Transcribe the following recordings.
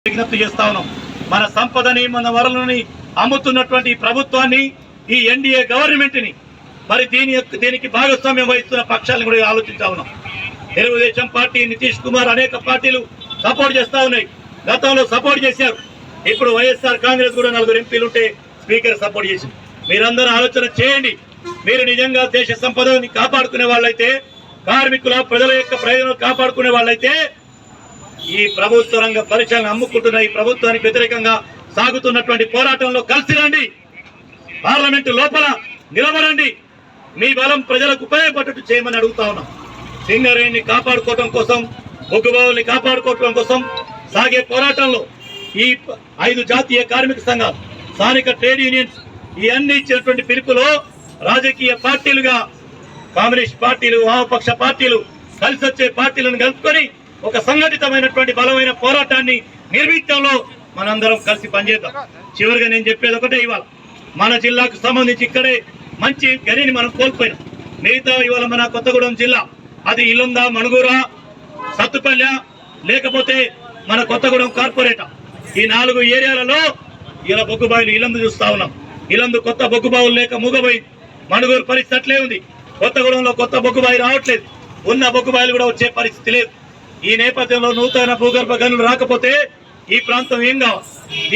విజ్ఞప్తి చేస్తా ఉన్నాం. మన సంపదని మన వరలని అమ్ముతున్నటువంటి ప్రభుత్వాన్ని, ఈ ఎన్డీఏ గవర్నమెంట్ ని మరి దీనికి భాగస్వామ్యం వహిస్తున్న పక్షాలను కూడా ఆలోచిస్తా ఉన్నాం. తెలుగుదేశం పార్టీ, నితీష్ కుమార్ అనేక పార్టీలు సపోర్ట్ చేస్తా ఉన్నాయి. గతంలో సపోర్ట్ చేశారు. ఇప్పుడు వైఎస్ఆర్ కాంగ్రెస్ కూడా 4 ఎంపీలు ఉంటే స్పీకర్ సపోర్ట్ చేసింది. మీరందరూ ఆలోచన చేయండి. మీరు నిజంగా దేశ సంపదని కాపాడుకునే వాళ్ళైతే, కార్మికుల ప్రజల యొక్క ప్రయోజనాలు కాపాడుకునే వాళ్ళైతే, ఈ ప్రభుత్వ రంగ పరిశ్రమను అమ్ముకుంటున్న ఈ ప్రభుత్వానికి వ్యతిరేకంగా సాగుతున్నటువంటి పోరాటంలో కలిసి రండి. పార్లమెంటు లోపల నిలబడండి. మీ బలం ప్రజలకు ఉపయోగపడేట్టు చేయమని అడుగుతా ఉన్నాం. సింగరేణిని కాపాడుకోవడం కోసం, బొగ్గుబావుల్ని కాపాడుకోవడం కోసం సాగే పోరాటంలో ఈ 5 జాతీయ కార్మిక సంఘాలు, స్థానిక ట్రేడ్ యూనియన్స్ ఇవన్నీ ఇచ్చినటువంటి పిలుపులో రాజకీయ పార్టీలుగా కమ్యూనిస్ట్ పార్టీలు, వామపక్ష పార్టీలు, కలిసి వచ్చే పార్టీలను కలుపుకొని ఒక సంఘటితమైనటువంటి బలమైన పోరాటాన్ని నిర్మించడంలో మనందరం కలిసి పనిచేద్దాం. చివరిగా నేను చెప్పేది ఒకటే, ఇవాళ మన జిల్లాకు సంబంధించి ఇక్కడే మంచి గనిని మనం కోల్పోయినాం. మిగతా ఇవాళ మన కొత్తగూడెం జిల్లా, అది ఇల్లంద, మణుగూర, సత్తుపల్లె, లేకపోతే మన కొత్తగూడెం కార్పొరేట్, ఈ 4 ఏరియాలలో ఇలా బొగ్గుబావులు ఇల్లందు చూస్తా ఉన్నాం. ఇల్లందు కొత్త బొగ్గుబావులు లేక మూగబోయింది. మణుగూరు పరిస్థితి అట్లే ఉంది. కొత్తగూడెంలో కొత్త బొగ్గుబావి రావట్లేదు. ఉన్న బొగ్గుబావులు కూడా వచ్చే పరిస్థితి లేదు. ఈ నేపథ్యంలో నూతన భూగర్భ గనులు రాకపోతే ఈ ప్రాంతం ఏం కావాలి?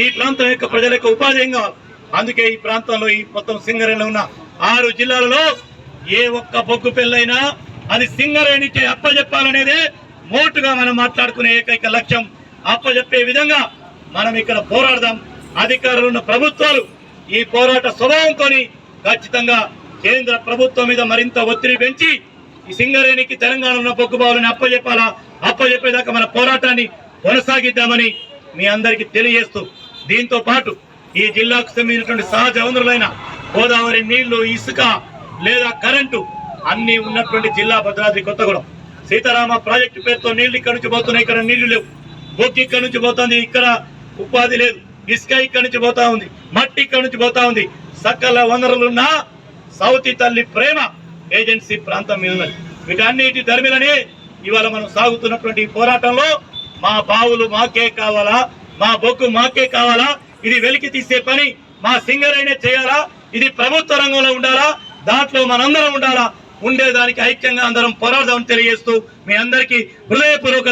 ఈ ప్రాంతం యొక్క ప్రజల యొక్క ఉపాధి ఏం కావాలి? అందుకే ఈ ప్రాంతంలో, ఈ మొత్తం సింగరేణిలో ఉన్న 6 జిల్లాలలో ఏ ఒక్క బొగ్గు పెళ్ళైనా అది సింగరేణికి అప్పజెప్పాలనేదే మోటుగా మనం మాట్లాడుకునే ఏకైక లక్ష్యం. అప్పజెప్పే విధంగా మనం ఇక్కడ పోరాడదాం. అధికారులు ఉన్న ప్రభుత్వాలు ఈ పోరాట స్వభావంతో ఖచ్చితంగా కేంద్ర ప్రభుత్వం మీద మరింత ఒత్తిడి పెంచి ఈ సింగరేణికి తెలంగాణ ఉన్న బొగ్గుబావులను అప్పజెప్పాలా, అప్పజెప్పేదాకా మన పోరాటాన్ని కొనసాగిద్దామని మీ అందరికీ తెలియజేస్తూ, దీంతో పాటు ఈ జిల్లాకు సంబంధించినటువంటి సహజ వనరులైన గోదావరి నీళ్లు, ఇసుక లేదా కరెంటు అన్ని ఉన్నటువంటి జిల్లా భద్రాద్రి కొత్తగూడెం. సీతారామ ప్రాజెక్టు పేరుతో నీళ్లు ఇక్కడ నుంచి పోతున్నాయి, ఇక్కడ నీళ్లు లేవు. బొగ్గు ఇక్కడ నుంచి పోతుంది, ఇక్కడ ఉపాధి లేదు. ఇసుక ఇక్కడ నుంచి పోతా ఉంది, మట్టి ఇక్కడ నుంచి పోతా ఉంది. సకల వనరులున్న సౌతి తల్లి ప్రేమ ఏజెన్సీ ప్రాంతం మీద ఉన్నది. వీటన్నిటి ధర్మిలనే ఇవాళ మనం సాగుతున్నటువంటి పోరాటంలో మా బావులు మాకే కావాలా, మా బొగ్గు మాకే కావాలా, ఇది వెలికి తీసే పని మా సింగరేణి చేయాలా, ఇది ప్రభుత్వ రంగంలో ఉండాలా, దాంట్లో మనందరం ఉండాలా, ఉండేదానికి ఐక్యంగా అందరం పోరాడదామని తెలియజేస్తూ మీ అందరికీ హృదయపూర్వక